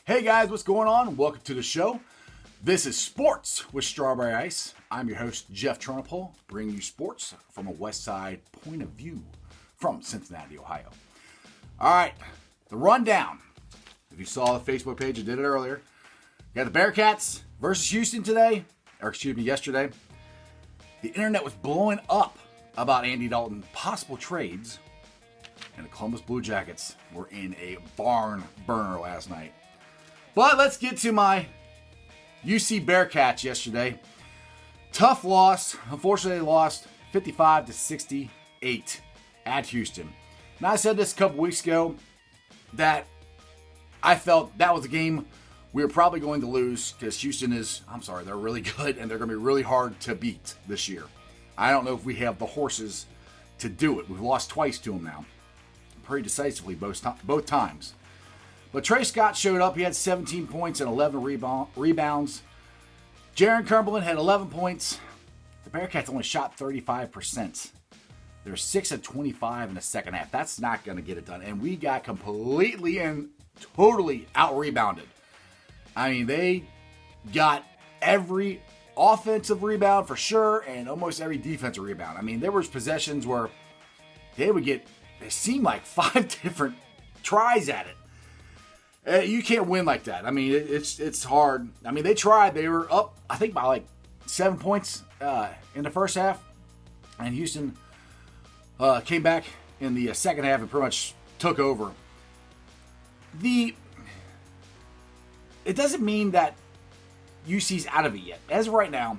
Hey guys, what's going on? Welcome to the show. This is Sports with Strawberry Ice. I'm your host, Jeff Tronopole, bringing you sports from a West Side point of view from Cincinnati, Ohio. All right, the rundown. If you saw the Facebook page, I did it earlier. We got the Bearcats versus Houston yesterday. The internet was blowing up about Andy Dalton possible trades, and the Columbus Blue Jackets were in a barn burner last night. But let's get to my UC Bearcats yesterday. Tough loss. Unfortunately, they lost 55-68 at Houston. Now, I said this a couple weeks ago that I felt that was a game we were probably going to lose because Houston they're really good and they're going to be really hard to beat this year. I don't know if we have the horses to do it. We've lost twice to them now. Pretty decisively both times. But Trey Scott showed up. He had 17 points and 11 rebounds. Jaron crumblin had 11 points. The Bearcats only shot 35%. They're 6 of 25 in the second half. That's not going to get it done. And we got completely and totally out-rebounded. I mean, they got every offensive rebound for sure and almost every defensive rebound. I mean, there was possessions where they seemed like 5 different tries at it. You can't win like that. I mean, it's hard. I mean, they tried. They were up, I think, by like 7 points in the first half. And Houston came back in the second half and pretty much took over. It doesn't mean that UC's out of it yet. As of right now,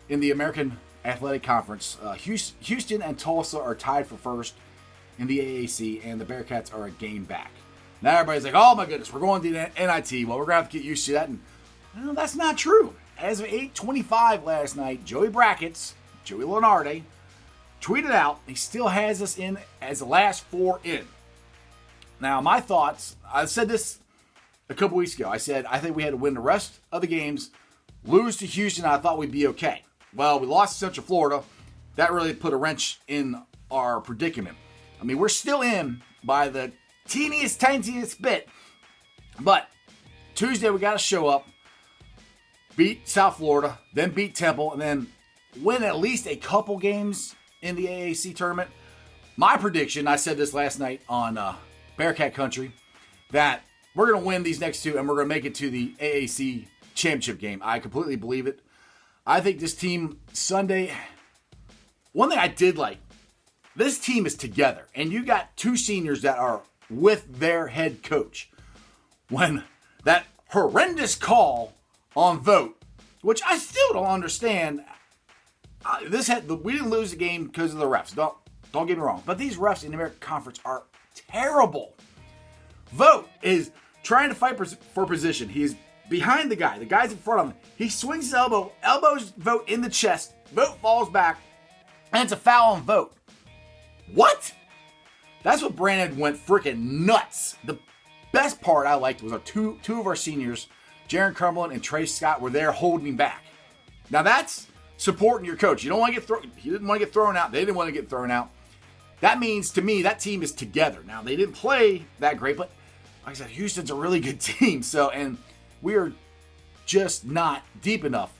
in the American Athletic Conference, Houston and Tulsa are tied for first in the AAC, and the Bearcats are a game back. Now everybody's like, oh my goodness, we're going to the NIT. Well, we're going to have to get used to that. And that's not true. As of 8:25 last night, Joey Lenardi, tweeted out he still has us in as the last 4 in. Now, my thoughts, I said this a couple weeks ago. I said, I think we had to win the rest of the games, lose to Houston, I thought we'd be okay. Well, we lost to Central Florida. That really put a wrench in our predicament. I mean, we're still in by the tiniest bit. But Tuesday, we got to show up, beat South Florida, then beat Temple, and then win at least a couple games in the AAC tournament. My prediction, I said this last night on Bearcat Country, that we're going to win these next 2 and we're going to make it to the AAC championship game. I completely believe it. I think this team Sunday, one thing I did like, this team is together, and you got 2 seniors that are with their head coach. When that horrendous call on vote, which I still don't understand, we didn't lose the game because of the refs. Don't get me wrong, but these refs in the American Conference are terrible. Vote is trying to fight for position. He's behind the guy. The guy's in front of him. He swings his elbows Vote in the chest. Vote falls back, and it's a foul on Vote. What? That's what Brandon went freaking nuts. The best part I liked was two of our seniors, Jaron crumblin and Trey Scott, were there holding back. Now that's supporting your coach. You don't want to get thrown. He didn't want to get thrown out. They didn't want to get thrown out. That means to me that team is together. Now they didn't play that great, but like I said, Houston's a really good team. And we are just not deep enough.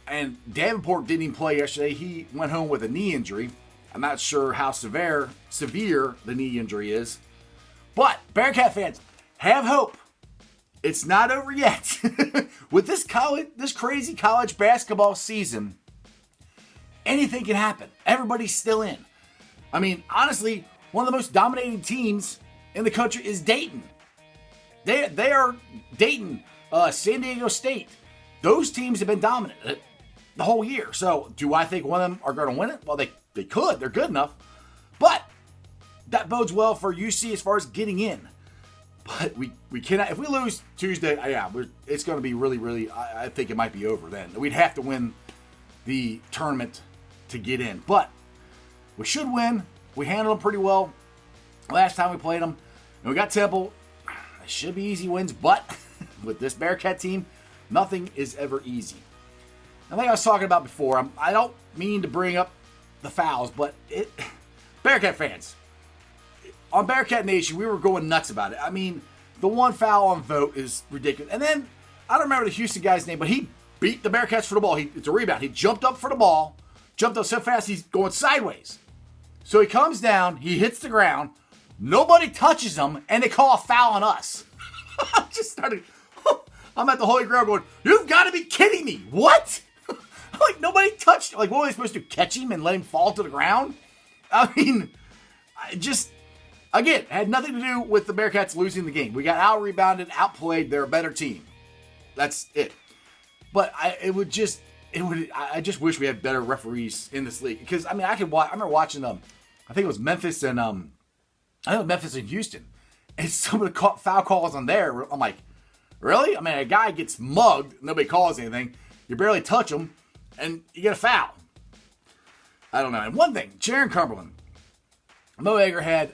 And Davenport didn't even play yesterday. He went home with a knee injury. I'm not sure how severe the knee injury is. But, Bearcat fans, have hope. It's not over yet. With this crazy college basketball season, anything can happen. Everybody's still in. I mean, honestly, one of the most dominating teams in the country is Dayton. They are Dayton, San Diego State. Those teams have been dominant the whole year. So, do I think one of them are going to win it? Well, they could. They're good enough. But that bodes well for UC as far as getting in. But we cannot. If we lose Tuesday, it's going to be really, really, I think it might be over then. We'd have to win the tournament to get in. But we should win. We handled them pretty well last time we played them. And we got Temple. It should be easy wins. But with this Bearcat team, nothing is ever easy. And like I was talking about before, I don't mean to bring up the fouls, but Bearcat fans, on Bearcat Nation, we were going nuts about it. I mean, the one foul on Vogt is ridiculous. And then, I don't remember the Houston guy's name, but he beat the Bearcats for the ball. It's a rebound. He jumped up for the ball, jumped up so fast he's going sideways. So he comes down, he hits the ground, nobody touches him, and they call a foul on us. I just started, I'm at the Holy Grail going, you've got to be kidding me. What? Like, nobody touched him. Like, what were they supposed to do, catch him and let him fall to the ground? I mean, again, had nothing to do with the Bearcats losing the game. We got out-rebounded, outplayed. They're a better team. That's it. But I just wish we had better referees in this league. Because, I mean, I remember watching them. I think it was Memphis and Houston. And some of the foul calls on there, I'm like, really? I mean, a guy gets mugged, nobody calls anything. You barely touch him, and you get a foul. I don't know. And one thing, Jaron Crumblin. Mo Egger had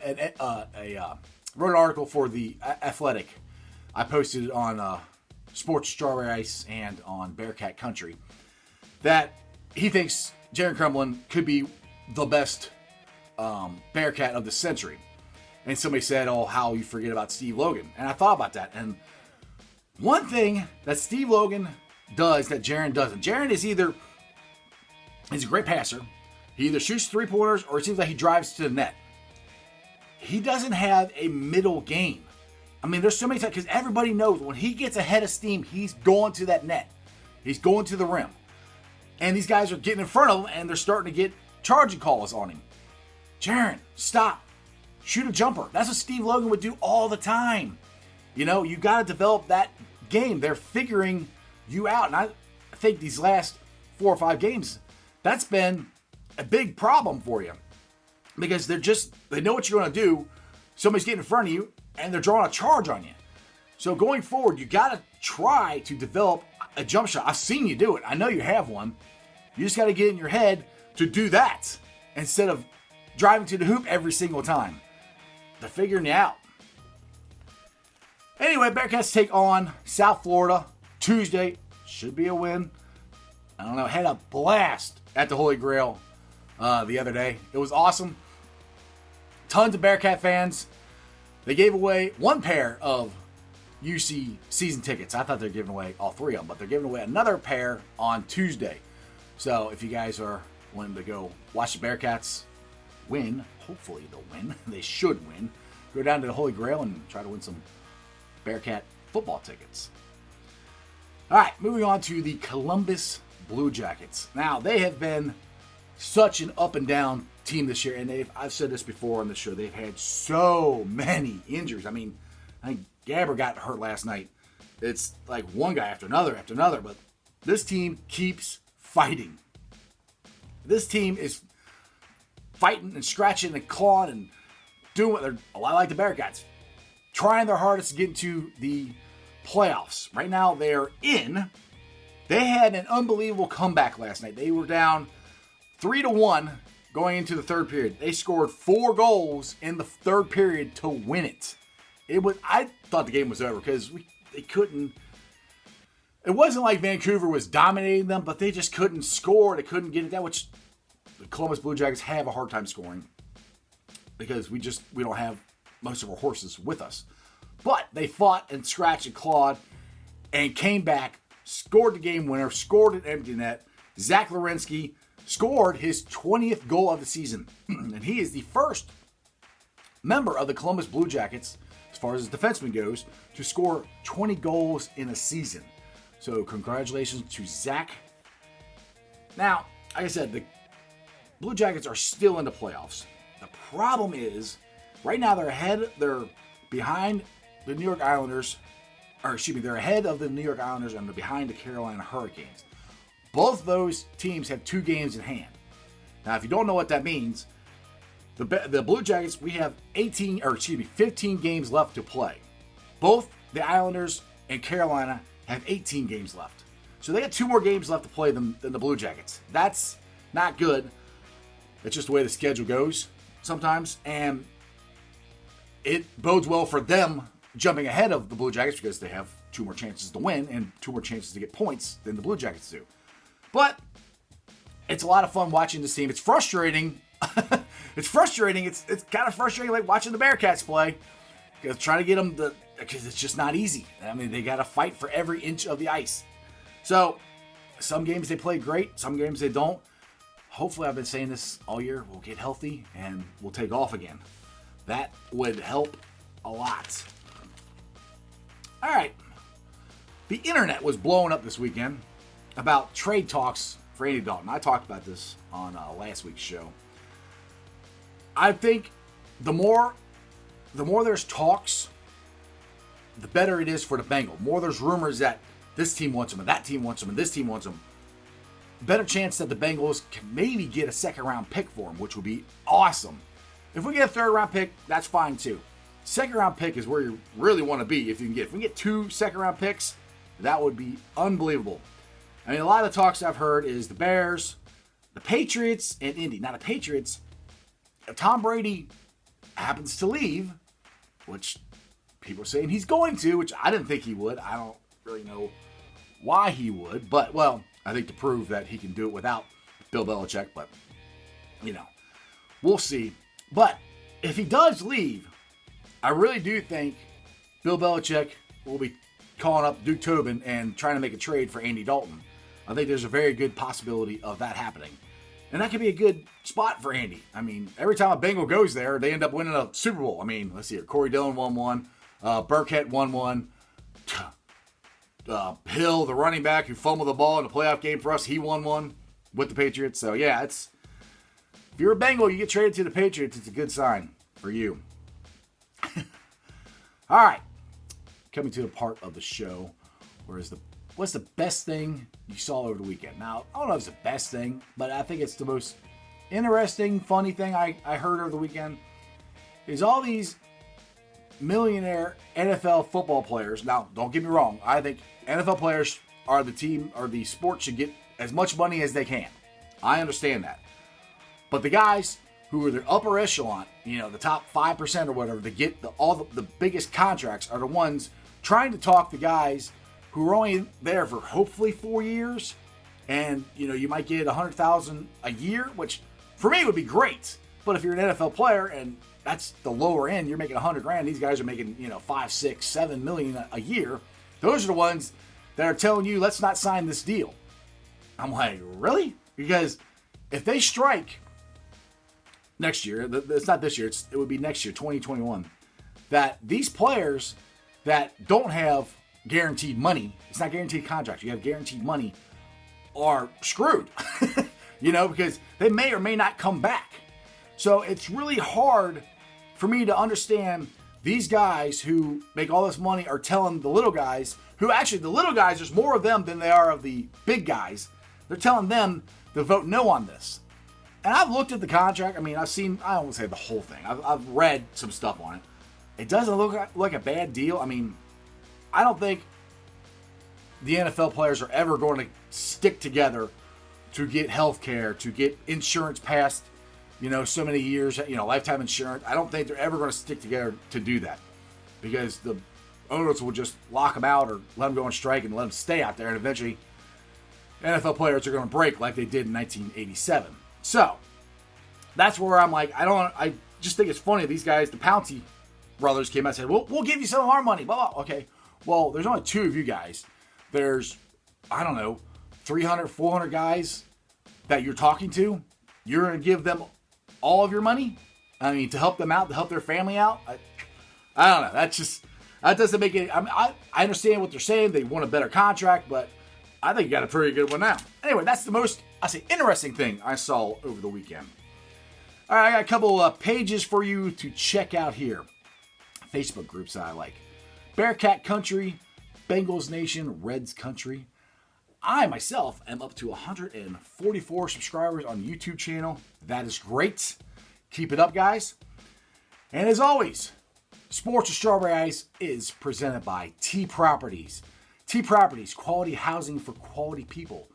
wrote an article for the Athletic. I posted it on Sports Strawberry Ice and on Bearcat Country that he thinks Jaron Crumblin could be the best Bearcat of the century. And somebody said, oh, how you forget about Steve Logan. And I thought about that. And one thing that Steve Logan does that Jaron doesn't. Jaron is he's a great passer. He either shoots three-pointers or it seems like he drives to the net. He doesn't have a middle game. I mean, there's so many times, because everybody knows when he gets ahead of steam, he's going to that net. He's going to the rim. And these guys are getting in front of him, and they're starting to get charging calls on him. Jaron, stop. Shoot a jumper. That's what Steve Logan would do all the time. You know, you got to develop that game. They're figuring you out. And I think these last 4 or 5 games, that's been a big problem for you. Because they know what you're going to do. Somebody's getting in front of you, and they're drawing a charge on you. So going forward, you got to try to develop a jump shot. I've seen you do it. I know you have one. You just got to get in your head to do that instead of driving to the hoop every single time. They're figuring you out. Anyway, Bearcats take on South Florida Tuesday. Should be a win. I don't know. Had a blast at the Holy Grail the other day. It was awesome. Tons of Bearcat fans. They gave away 1 pair of UC season tickets. I thought they were giving away all 3 of them, but they're giving away another pair on Tuesday. So if you guys are wanting to go watch the Bearcats win, hopefully they'll win. They should win. Go down to the Holy Grail and try to win some Bearcat football tickets. All right, moving on to the Columbus Blue Jackets. Now, they have been such an up and down team this year, and I've said this before on the show, they've had so many injuries. I mean, I think Gabber got hurt last night. It's like one guy after another, but this team keeps fighting. This team is fighting and scratching and clawing and doing what they're a lot like the Bearcats, trying their hardest to get into the playoffs. Right now, they're in. They had an unbelievable comeback last night. They were down 3-1 going into the third period. They scored 4 goals in the third period to win it. I thought the game was over because they couldn't. It wasn't like Vancouver was dominating them, but they just couldn't score. They couldn't get it down, which the Columbus Blue Jackets have a hard time scoring because we don't have most of our horses with us. But they fought and scratched and clawed and came back, scored the game winner, scored an empty net. Zach Werenski scored his 20th goal of the season. And he is the first member of the Columbus Blue Jackets, as far as his defenseman goes, to score 20 goals in a season. So congratulations to Zach. Now, like I said, the Blue Jackets are still in the playoffs. The problem is, right now they're behind the New York Islanders, they're ahead of the New York Islanders and they're behind the Carolina Hurricanes. Both those teams have 2 games in hand. Now, if you don't know what that means, the Blue Jackets, we have 15 games left to play. Both the Islanders and Carolina have 18 games left. So they got 2 more games left to play than the Blue Jackets. That's not good. It's just the way the schedule goes sometimes. And it bodes well for them jumping ahead of the Blue Jackets because they have 2 more chances to win and 2 more chances to get points than the Blue Jackets do. But it's a lot of fun watching this team. It's frustrating. It's frustrating. It's kind of frustrating like watching the Bearcats play. Because trying to get them because it's just not easy. I mean, they got to fight for every inch of the ice. So some games they play great, some games they don't. Hopefully, I've been saying this all year, we'll get healthy and we'll take off again. That would help a lot. All right. The internet was blowing up this weekend about trade talks for Andy Dalton. I talked about this on last week's show. I think the more there's talks, the better it is for the Bengals. More there's rumors that this team wants him and that team wants him and this team wants him. Better chance that the Bengals can maybe get a second-round pick for him, which would be awesome. If we get a third-round pick, that's fine too. Second-round pick is where you really want to be if you can get. If we get 2 second-round picks, that would be unbelievable. I mean, a lot of the talks I've heard is the Bears, the Patriots, and Indy. Now, the Patriots, if Tom Brady happens to leave, which people are saying he's going to, which I didn't think he would. I don't really know why he would, but, well, I think to prove that he can do it without Bill Belichick, but, we'll see. But if he does leave, I really do think Bill Belichick will be calling up Duke Tobin and trying to make a trade for Andy Dalton. I think there's a very good possibility of that happening. And that could be a good spot for Andy. I mean, every time a Bengal goes there, they end up winning a Super Bowl. I mean, let's see here. Corey Dillon won one. Bearcat won one. Hill, the running back who fumbled the ball in the playoff game for us, he won one with the Patriots. So, yeah, if you're a Bengal, you get traded to the Patriots, it's a good sign for you. All right. Coming to the part of the show where what's the best thing you saw over the weekend? Now, I don't know if it's the best thing, but I think it's the most interesting, funny thing I heard over the weekend is all these millionaire NFL football players. Now, don't get me wrong. I think NFL players are the sport should get as much money as they can. I understand that. But the guys who are the upper echelon, the top 5% or whatever, to get the biggest contracts are the ones trying to talk the guys who are only there for hopefully 4 years. And, you might get $100,000 a year, which for me would be great. But if you're an NFL player and that's the lower end, you're making $100,000. These guys are making, 5, 6, 7 million a year. Those are the ones that are telling you, let's not sign this deal. I'm like, really? Because if they strike next year, it's not this year, it would be next year, 2021, that these players that don't have guaranteed money, it's not guaranteed contracts, you have guaranteed money, are screwed. Because they may or may not come back. So it's really hard for me to understand these guys who make all this money are telling the little guys, who actually, the little guys, there's more of them than there are of the big guys. They're telling them to vote no on this. And I've looked at the contract. I mean, I've seen, I don't want to say the whole thing. I've read some stuff on it. It doesn't look like a bad deal. I mean, I don't think the NFL players are ever going to stick together to get health care, to get insurance past, so many years, lifetime insurance. I don't think they're ever going to stick together to do that because the owners will just lock them out or let them go on strike and let them stay out there. And eventually NFL players are going to break like they did in 1987. So that's where I'm like, I just think it's funny. These guys, the Pouncey brothers came out and said, we'll give you some of our money. Blah, blah. Okay. Well, there's only 2 of you guys. There's, 300, 400 guys that you're talking to. You're going to give them all of your money? I mean, to help them out, to help their family out? I don't know. That doesn't make it. I understand what they're saying. They want a better contract, but I think you got a pretty good one now. Anyway, that's the most, interesting thing I saw over the weekend. All right, I got a couple of pages for you to check out here. Facebook groups I like. Bearcat Country, Bengals Nation, Reds Country. I, myself, am up to 144 subscribers on the YouTube channel. That is great. Keep it up, guys. And as always, Sports with Strawberry Ice is presented by T Properties. T Properties, quality housing for quality people.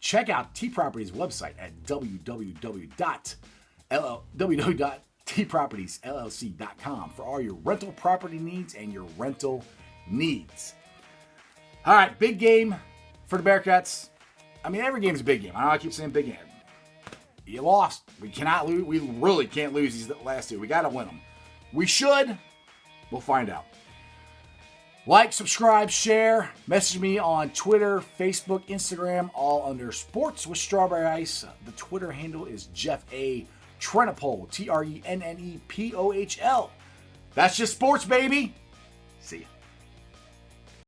Check out T Properties' website at www.tpropertiesllc.com for all your rental property needs and your rental needs. All right, big game for the Bearcats. I mean, every game's a big game. I keep saying big game. You lost. We cannot lose. We really can't lose these last 2. We got to win them. We should. We'll find out. Like, subscribe, share. Message me on Twitter, Facebook, Instagram, all under Sports with Strawberry Ice. The Twitter handle is Jeff A. Trennepohl, Trennepohl. That's just sports, baby. See ya.